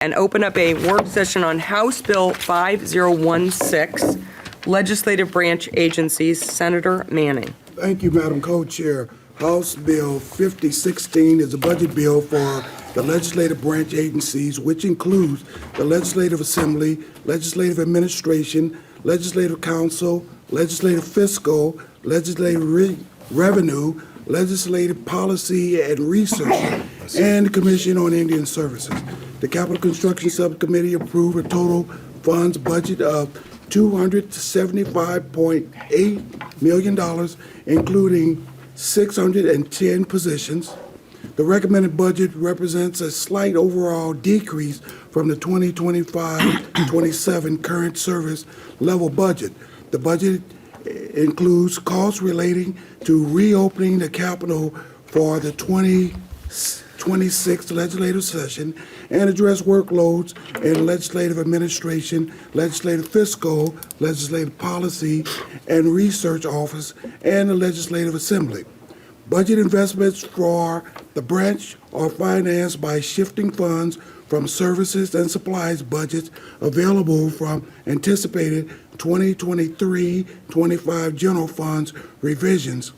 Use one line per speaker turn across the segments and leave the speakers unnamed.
and open up a work session on House Bill 5016, Legislative Branch Agencies. Senator Manning.
Thank you, Madam Co-Chair. House Bill 5016 is a budget bill for the legislative branch agencies, which includes the Legislative Assembly, Legislative Administration, Legislative Council, Legislative Fiscal, Legislative Revenue, Legislative Policy and Research, and the Commission on Indian Services. The Capital Construction Subcommittee approved a total funds budget of $275.8 million, including 610 positions. The recommended budget represents a slight overall decrease from the 2025-27 current service level budget. The budget includes costs relating to reopening the Capitol for the 2026 legislative session and address workloads in legislative administration, legislative fiscal, legislative policy, and research office, and the legislative assembly. Budget investments for the branch are financed by shifting funds from services and supplies budgets available from anticipated 2023-25 general funds revisions.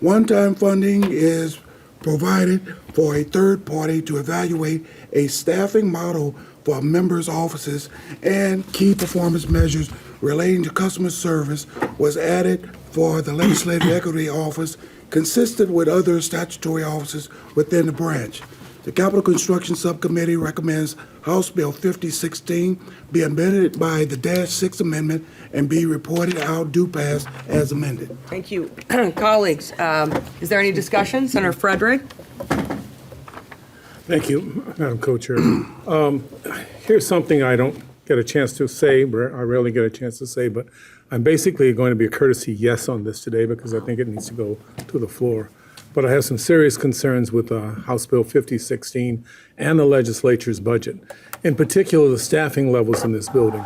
One-time funding is provided for a third party to evaluate a staffing model for members' offices, and key performance measures relating to customer service was added for the Legislative Equity Office, consistent with other statutory offices within the branch. The Capital Construction Subcommittee recommends House Bill 5016 be amended by the -6 amendment and be reported out due pass as amended.
Thank you. Colleagues, is there any discussion? Senator Frederick?
Thank you, Madam Co-Chair. Here's something I don't get a chance to say, I rarely get a chance to say, but I'm basically going to be a courtesy yes on this today because I think it needs to go to the floor. But I have some serious concerns with House Bill 5016 and the legislature's budget, in particular the staffing levels in this building.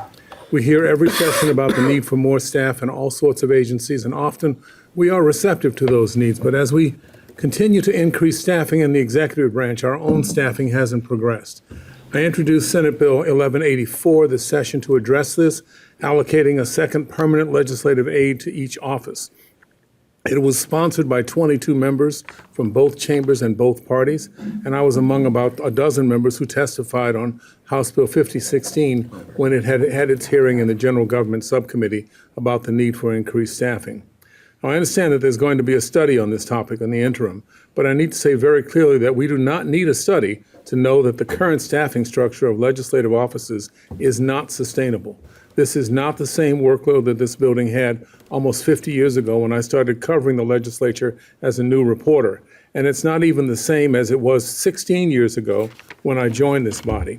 We hear every session about the need for more staff in all sorts of agencies, and often we are receptive to those needs. But as we continue to increase staffing in the executive branch, our own staffing hasn't progressed. I introduced Senate Bill 1184 this session to address this, allocating a second permanent legislative aide to each office. It was sponsored by 22 members from both chambers and both parties, and I was among about a dozen members who testified on House Bill 5016 when it had its hearing in the General Government Subcommittee about the need for increased staffing. Now, I understand that there's going to be a study on this topic in the interim, but I need to say very clearly that we do not need a study to know that the current staffing structure of legislative offices is not sustainable. This is not the same workload that this building had almost 50 years ago when I started covering the legislature as a new reporter. And it's not even the same as it was 16 years ago when I joined this body.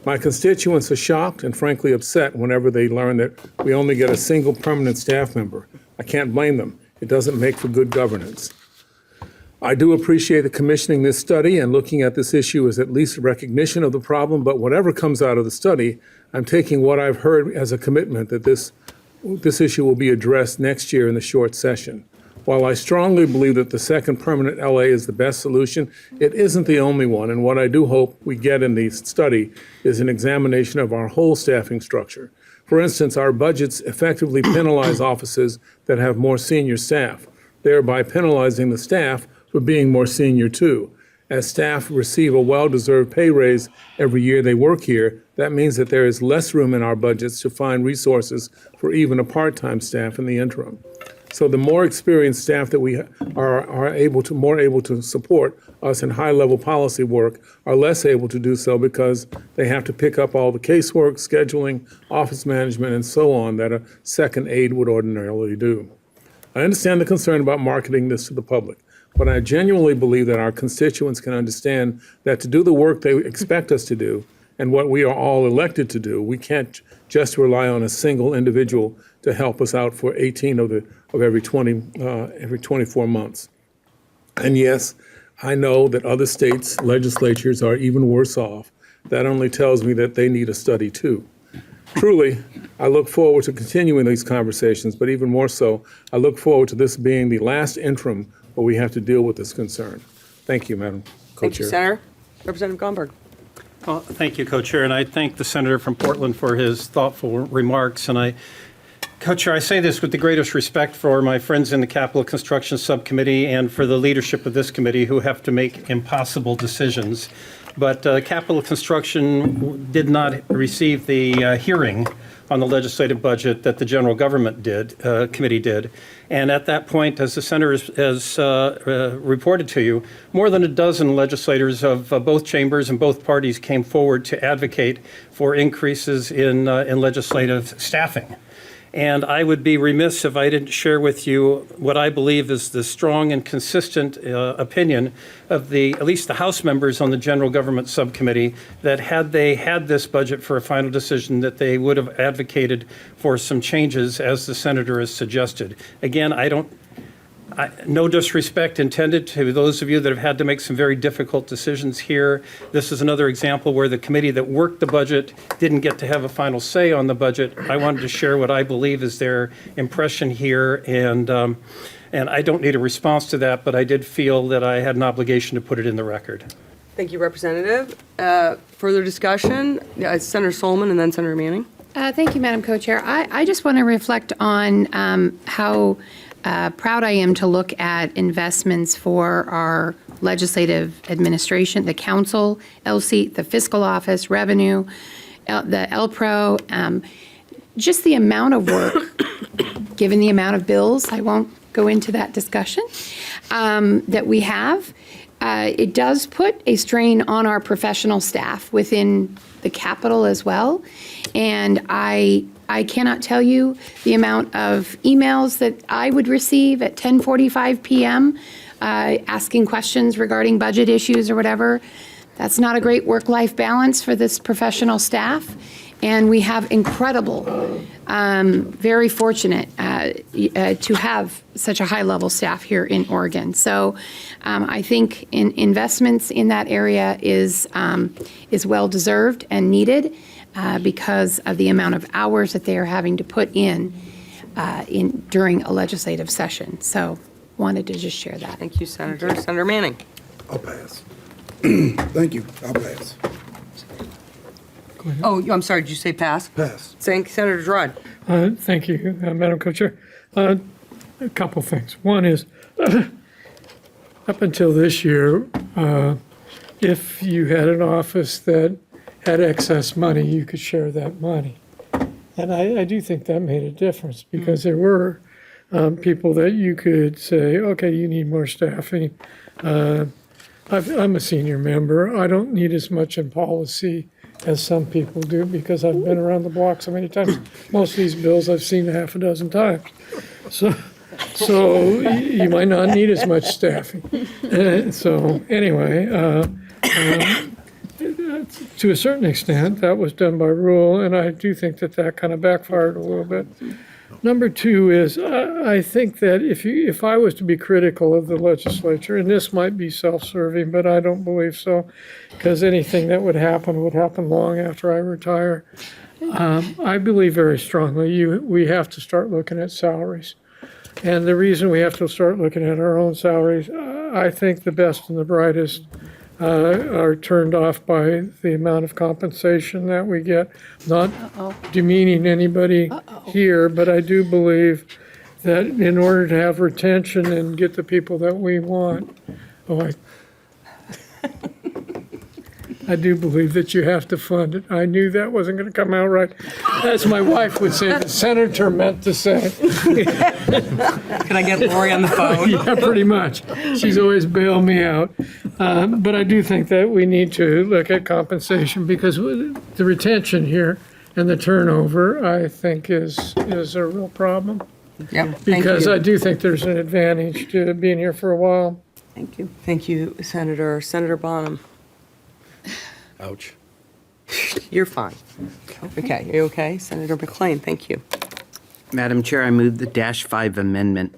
My constituents are shocked and frankly upset whenever they learn that we only get a single permanent staff member. I can't blame them. It doesn't make for good governance. I do appreciate the commissioning this study, and looking at this issue as at least a recognition of the problem, but whatever comes out of the study, I'm taking what I've heard as a commitment that this issue will be addressed next year in the short session. While I strongly believe that the second permanent LA is the best solution, it isn't the only one, and what I do hope we get in the study is an examination of our whole staffing structure. For instance, our budgets effectively penalize offices that have more senior staff, thereby penalizing the staff for being more senior too. As staff receive a well-deserved pay raise every year they work here, that means that there is less room in our budgets to find resources for even a part-time staff in the interim. So the more experienced staff that we are more able to support us in high-level policy work are less able to do so because they have to pick up all the casework, scheduling, office management, and so on that a second aide would ordinarily do. I understand the concern about marketing this to the public, but I genuinely believe that our constituents can understand that to do the work they expect us to do and what we are all elected to do, we can't just rely on a single individual to help us out for 18 of every 24 months. And yes, I know that other states' legislatures are even worse off. That only tells me that they need a study too. Truly, I look forward to continuing these conversations, but even more so, I look forward to this being the last interim where we have to deal with this concern. Thank you, Madam Co-Chair.
Thank you, Senator. Representative Gomberg.
Well, thank you, Co-Chair, and I thank the senator from Portland for his thoughtful remarks. And Co-Chair, I say this with the greatest respect for my friends in the Capital Construction Subcommittee and for the leadership of this committee who have to make impossible decisions. But Capital Construction did not receive the hearing on the legislative budget that the General Government Committee did. And at that point, as the senator has reported to you, more than a dozen legislators of both chambers and both parties came forward to advocate for increases in legislative staffing. And I would be remiss if I didn't share with you what I believe is the strong and consistent opinion of at least the House members on the General Government Subcommittee, that had they had this budget for a final decision, that they would have advocated for some changes as the senator has suggested. Again, no disrespect intended to those of you that have had to make some very difficult decisions here. This is another example where the committee that worked the budget didn't get to have a final say on the budget. I wanted to share what I believe is their impression here, and I don't need a response to that, but I did feel that I had an obligation to put it in the record.
Thank you, Representative. Further discussion? Senator Solomon and then Senator Manning.
Thank you, Madam Co-Chair. I just want to reflect on how proud I am to look at investments for our legislative administration, the council, LC, the fiscal office, revenue, the LPRO, just the amount of work, given the amount of bills, I won't go into that discussion, that we have. It does put a strain on our professional staff within the Capitol as well. And I cannot tell you the amount of emails that I would receive at 10:45 p.m. Asking questions regarding budget issues or whatever. That's not a great work-life balance for this professional staff. And we have incredible, very fortunate to have such a high-level staff here in Oregon. So I think investments in that area is well-deserved and needed because of the amount of hours that they are having to put in during a legislative session. So wanted to just share that.
Thank you, Senator. Senator Manning.
I'll pass. Thank you. I'll pass.
Oh, I'm sorry, did you say pass?
Pass.
Thank Senator Gerard.
Thank you, Madam Co-Chair. A couple things. One is, up until this year, if you had an office that had excess money, you could share that money. And I do think that made a difference because there were people that you could say, okay, you need more staffing. I'm a senior member. I don't need as much in policy as some people do because I've been around the block so many times. Most of these bills I've seen half a dozen times. So you might not need as much staffing. So anyway, to a certain extent, that was done by rule, and I do think that kind of backfired a little bit. Number two is, I think that if I was to be critical of the legislature, and this might be self-serving, but I don't believe so, because anything that would happen long after I retire. I believe very strongly we have to start looking at salaries. And the reason we have to start looking at our own salaries, I think the best and the brightest are turned off by the amount of compensation that we get. Not demeaning anybody here, but I do believe that in order to have retention and get the people that we want, I do believe that you have to fund it. I knew that wasn't going to come out right. As my wife would say, the senator meant to say.
Can I get Lori on the phone?
Yeah, pretty much. She's always bailed me out. But I do think that we need to look at compensation because the retention here and the turnover, I think, is a real problem.
Yep, thank
Because
you.
I do think there's an advantage to being here for a while.
Thank you. Thank you, Senator. Senator Bonham.
Ouch.
You're fine. Okay, you okay? Senator McLean, thank you.
Madam Chair, I move the -5 amendment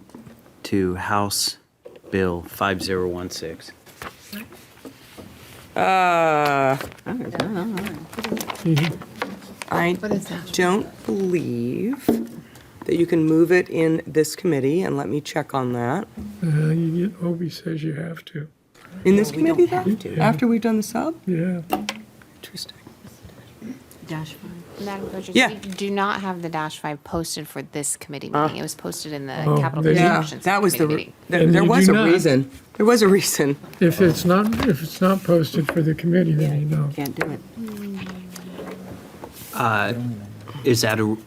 to House Bill 5016.
I
What is that?
don't believe that you can move it in this committee, and let me check on that.
Obie says you have to.
In this
we don't
committee,
have
though?
to.
After we've done the sub?
Yeah.
Interesting.
Madam Coach,
Yeah.
we do not have the Dash 5 posted for this committee meeting. It was posted in the Capital
they-
Yeah,
Construction
that was
Subcommittee
the,
meeting.
there
And
was
you
a
do not-
reason. There was a reason.
If it's not posted for the committee, then you don't.
Can't do it. Is that a,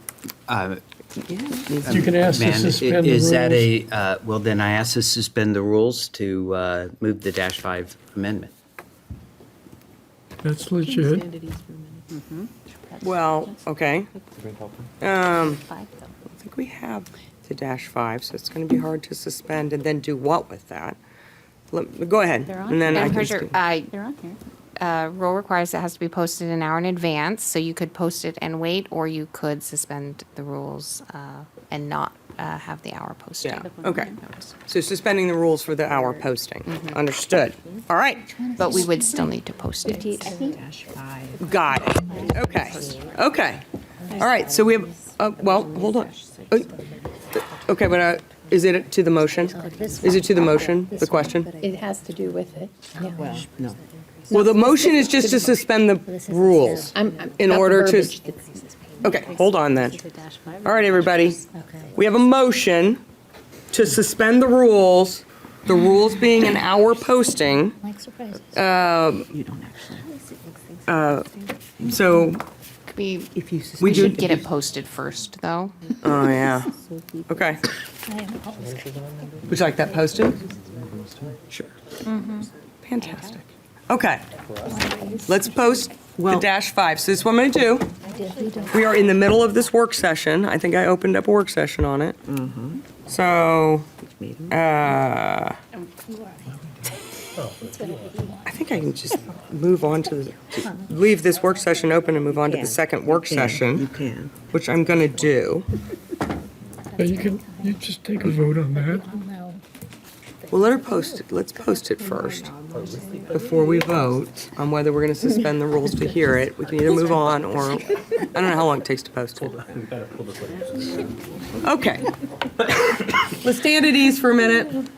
You can ask to
man,
suspend the rules.
is that a, well, then I ask to suspend the rules to move the Dash 5 amendment.
That's legit.
Well, okay. I think we have the dash 5, so it's going to be hard to suspend and then do what with that? Go ahead. And then I
Madam
can.
Coach,
They're on here.
rule requires it has to be posted an hour in advance, so you could post it and wait, or you could suspend the rules and not have the hour posted.
Yeah, okay. So suspending the rules for the hour posting. Understood. All right.
But we would still need to post it.
Got it. Okay. Okay. All right, so we have, well, hold on. Okay, but is it to the motion? Is it to the motion, the question?
It has to do with it.
No.
Well, the motion is just to suspend the rules in order to, okay, hold on then. All right, everybody. We have a motion to suspend the rules being an hour posting.
Like surprises.
So,
We
we do,
should get it posted first, though.
oh, yeah. Okay. Would you like that posted? Sure. Fantastic. Okay. Let's post the dash 5. So this is what I'm going to do. We are in the middle of this work session. I think I opened up a work session on it. So, I think I can just move on to, leave this work session open and move on to the second work session, which I'm going to do.
But you just take a vote on that.
Well, let her post it. Let's post it first before we vote on whether we're going to suspend the rules to hear it. We can either move on or, I don't know how long it takes to post it. Okay. Let's stand at ease for a minute.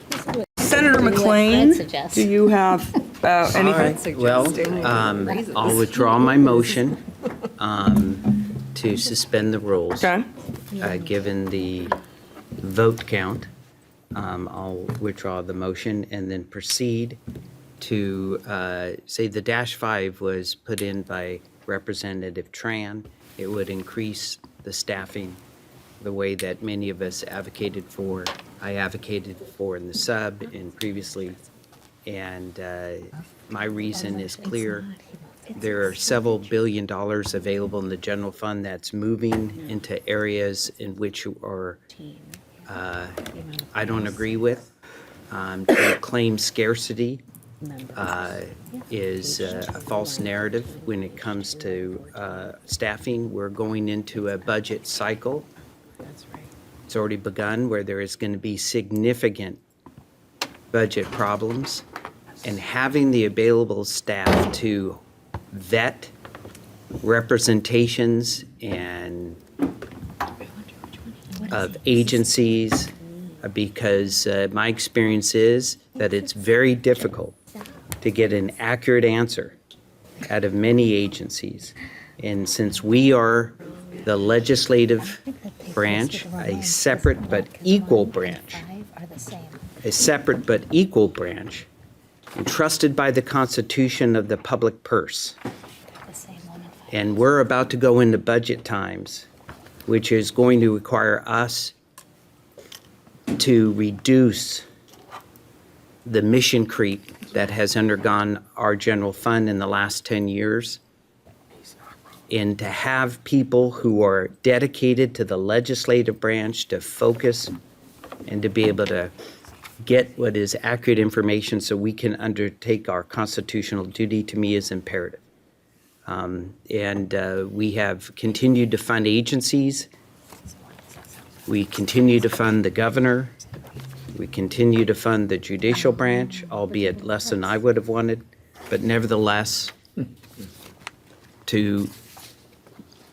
Senator McLean, do you have anything?
Well, I'll withdraw my motion to suspend the rules.
Okay.
Given the vote count, I'll withdraw the motion and then proceed to say the dash 5 was put in by Representative Tran. It would increase the staffing the way that many of us advocated for. I advocated for in the sub and previously. And my reason is clear. There are several $billions available in the general fund that's moving into areas in which are I don't agree with. To claim scarcity is a false narrative when it comes to staffing. We're going into a budget cycle. It's already begun where there is going to be significant budget problems. And having the available staff to vet representations and of agencies, because my experience is that it's very difficult to get an accurate answer out of many agencies. And since we are the legislative branch, a separate but equal branch, entrusted by the Constitution of the public purse, and we're about to go into budget times, which is going to require us to reduce the mission creep that has undergone our general fund in the last 10 years, and to have people who are dedicated to the legislative branch to focus and to be able to get what is accurate information so we can undertake our constitutional duty, to me, is imperative. We have continued to fund agencies. We continue to fund the governor. We continue to fund the judicial branch, albeit less than I would have wanted, but nevertheless, to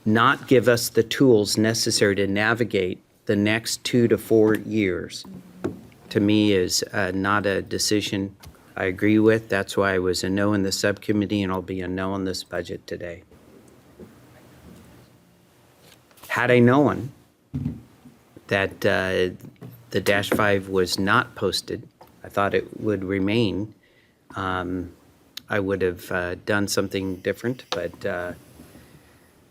not give us the tools necessary to navigate the next 2 to 4 years, to me, is not a decision I agree with. That's why I was a no in the subcommittee, and I'll be a no on this budget today. Had I known that the Dash 5 was not posted, I thought it would remain, I would have done something different,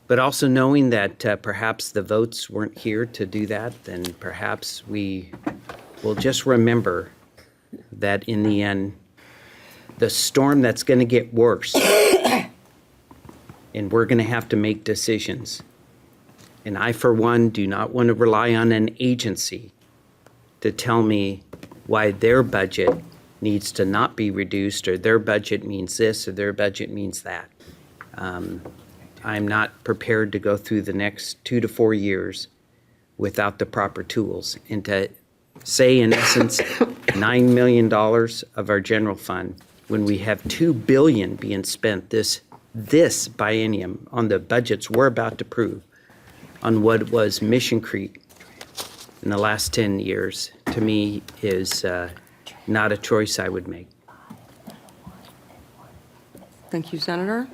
but also knowing that perhaps the votes weren't here to do that, then perhaps we will just remember that in the end, the storm that's going to get worse, and we're going to have to make decisions. And I, for one, do not want to rely on an agency to tell me why their budget needs to not be reduced, or their budget means this, or their budget means that. I'm not prepared to go through the next 2 to 4 years without the proper tools. And to say, in essence, $9 million of our general fund, when we have $2 billion being spent this biennium on the budgets we're about to prove, on what was Mission Creek in the last 10 years, to me is not a choice I would make.
Thank you, Senator.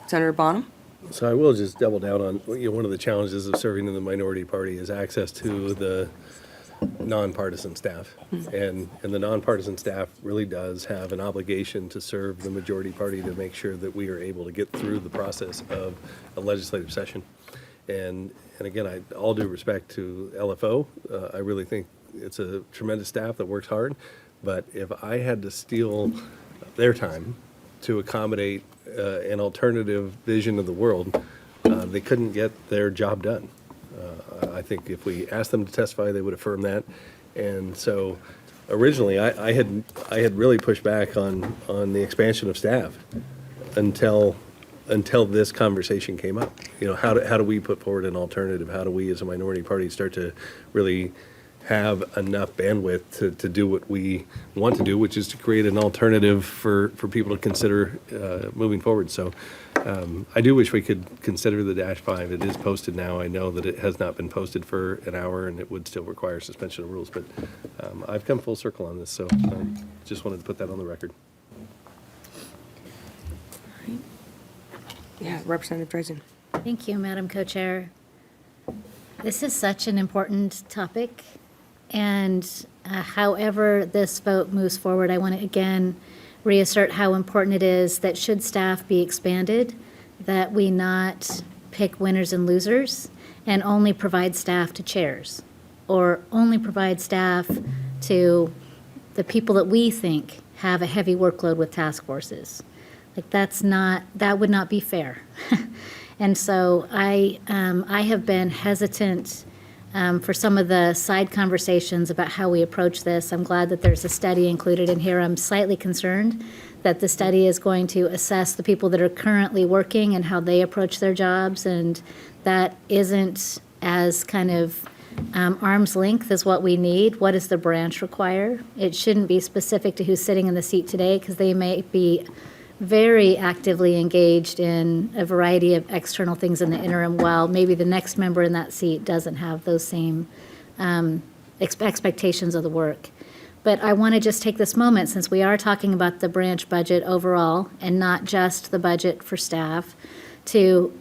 Senator Bonham?
So I will just double down on, one of the challenges of serving in the minority party is access to the nonpartisan staff. And the nonpartisan staff really does have an obligation to serve the majority party to make sure that we are able to get through the process of a legislative session. And again, all due respect to LFO, I really think it's a tremendous staff that works hard. But if I had to steal their time to accommodate an alternative vision of the world, they couldn't get their job done. I think if we asked them to testify, they would affirm that. And so originally, I had really pushed back on the expansion of staff until this conversation came up. How do we put forward an alternative? How do we as a minority party start to really have enough bandwidth to do what we want to do, which is to create an alternative for people to consider moving forward. So I do wish we could consider the Dash 5. It is posted now. I know that it has not been posted for an hour, and it would still require suspension of rules. But I've come full circle on this, so just wanted to put that on the record.
Yeah, Representative Drazen.
Thank you, Madam Co-Chair. This is such an important topic, and however this vote moves forward, I want to again reassert how important it is that should staff be expanded, that we not pick winners and losers and only provide staff to chairs, or only provide staff to the people that we think have a heavy workload with task forces. Like, that would not be fair. And so I have been hesitant for some of the side conversations about how we approach this. I'm glad that there's a study included in here. I'm slightly concerned that the study is going to assess the people that are currently working and how they approach their jobs, and that isn't as kind of arm's length as what we need. What does the branch require? It shouldn't be specific to who's sitting in the seat today, because they may be very actively engaged in a variety of external things in the interim, while maybe the next member in that seat doesn't have those same expectations of the work. But I want to just take this moment, since we are talking about the branch budget overall and not just the budget for staff, to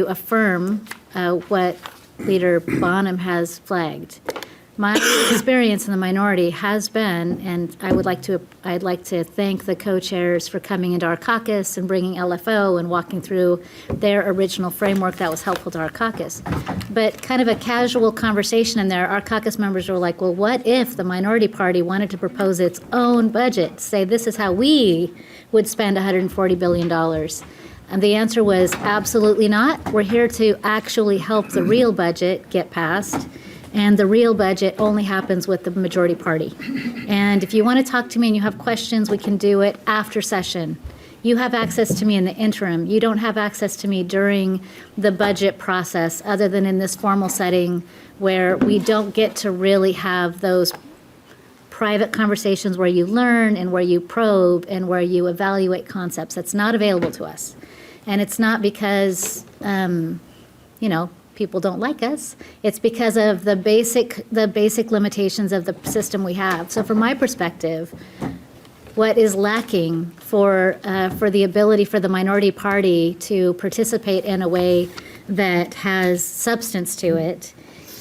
affirm what Leader Bonham has flagged. My experience in the minority has been, and I'd like to thank the co-chairs for coming into our caucus and bringing LFO and walking through their original framework that was helpful to our caucus. But kind of a casual conversation in there, our caucus members were like, well, what if the minority party wanted to propose its own budget, say this is how we would spend $140 billion? And the answer was absolutely not. We're here to actually help the real budget get passed. And the real budget only happens with the majority party. And if you want to talk to me and you have questions, we can do it after session. You have access to me in the interim. You don't have access to me during the budget process, other than in this formal setting where we don't get to really have those private conversations where you learn and where you probe and where you evaluate concepts. That's not available to us. And it's not because, people don't like us. It's because of the basic limitations of the system we have. So from my perspective, what is lacking for the ability for the minority party to participate in a way that has substance to it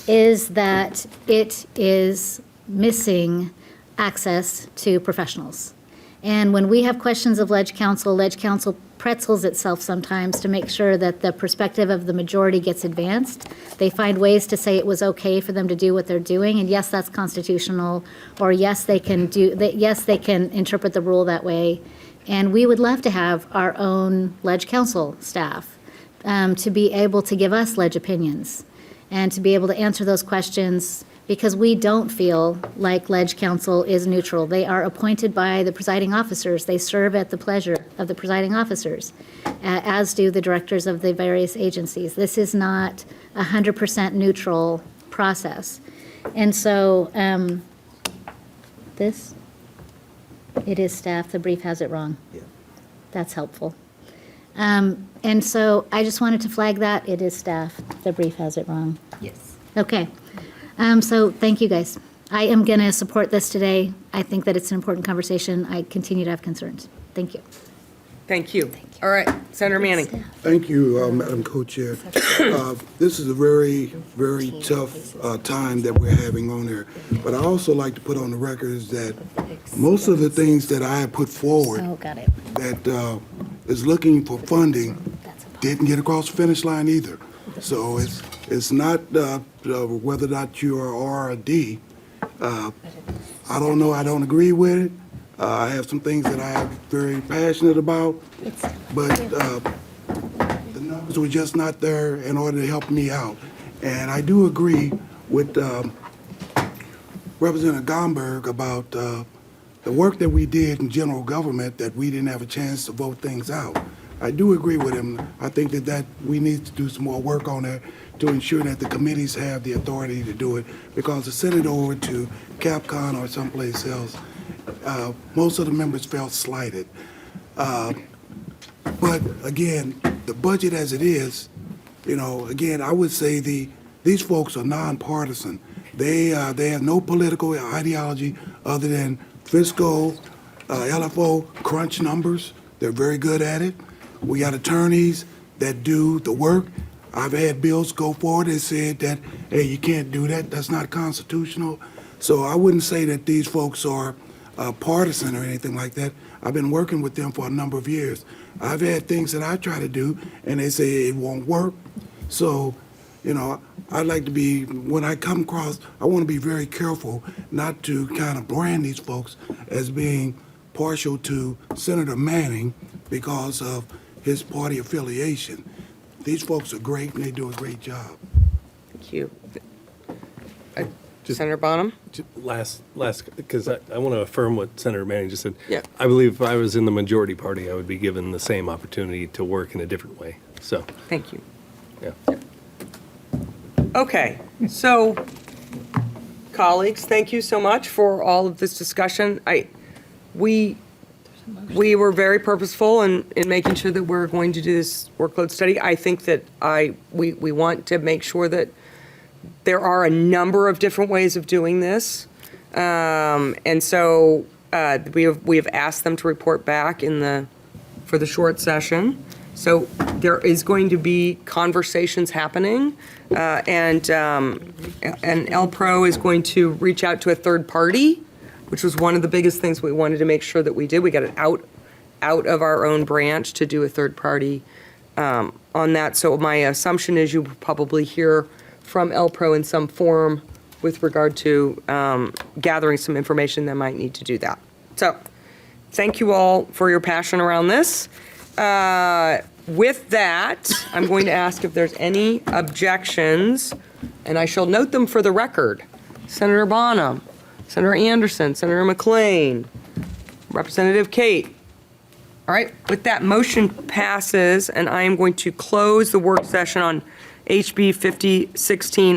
is that it is missing access to professionals. And when we have questions of Ledge Council pretzels itself sometimes to make sure that the perspective of the majority gets advanced. They find ways to say it was okay for them to do what they're doing, and yes, that's constitutional, or yes, they can interpret the rule that way. And we would love to have our own Ledge Council staff to be able to give us Ledge opinions and to be able to answer those questions, because we don't feel like Ledge Council is neutral. They are appointed by the presiding officers. They serve at the pleasure of the presiding officers, as do the directors of the various agencies. This is not a 100% neutral process. And so it is staff, the brief has it wrong. Yeah. That's helpful. And so I just wanted to flag that. It is staff, the brief has it wrong.
Yes.
Okay. So thank you, guys. I am going to support this today. I think that it's an important conversation. I continue to have concerns. Thank you.
Thank you. All right, Senator Manning.
Thank you, Madam Co-Chair. This is a very, very tough time that we're having on here. But I also like to put on the record is that most of the things that I have put forward
Oh, got it.
that is looking for funding didn't get across the finish line either. So it's not whether or not you are R or D. I don't know. I don't agree with it. I have some things that I am very passionate about, but the numbers were just not there in order to help me out. And I do agree with Representative Gomberg about the work that we did in general government, that we didn't have a chance to vote things out. I do agree with him. I think that we need to do some more work on that to ensure that the committees have the authority to do it, because to send it over to CapCon or someplace else, most of the members felt slighted. But again, the budget as it is, again, I would say these folks are nonpartisan. They have no political ideology other than fiscal, LFO, crunch numbers. They're very good at it. We got attorneys that do the work. I've had bills go forward and said that, hey, you can't do that. That's not constitutional. So I wouldn't say that these folks are partisan or anything like that. I've been working with them for a number of years. I've had things that I try to do, and they say it won't work. So, I'd like to be, when I come across, I want to be very careful not to kind of brand these folks as being partial to Senator Manning because of his party affiliation. These folks are great, and they do a great job.
Thank you. Senator Bonham?
Last, because I want to affirm what Senator Manning just said.
Yeah.
I believe if I was in the majority party, I would be given the same opportunity to work in a different way. So,
Thank you.
yeah.
Okay, so, colleagues, thank you so much for all of this discussion. We were very purposeful in making sure that we're going to do this workload study. I think that we want to make sure that there are a number of different ways of doing this. And so we have asked them to report back for the short session. So there is going to be conversations happening, and LPRO is going to reach out to a third party, which was one of the biggest things we wanted to make sure that we did. We got it out of our own branch to do a third party on that. So my assumption is you will probably hear from LPRO in some form with regard to gathering some information that might need to do that. So thank you all for your passion around this. With that, I'm going to ask if there's any objections, and I shall note them for the record. Senator Bonham, Senator Anderson, Senator McLean, Representative Kate. All right, with that, motion passes, and I am going to close the work session on HB 5016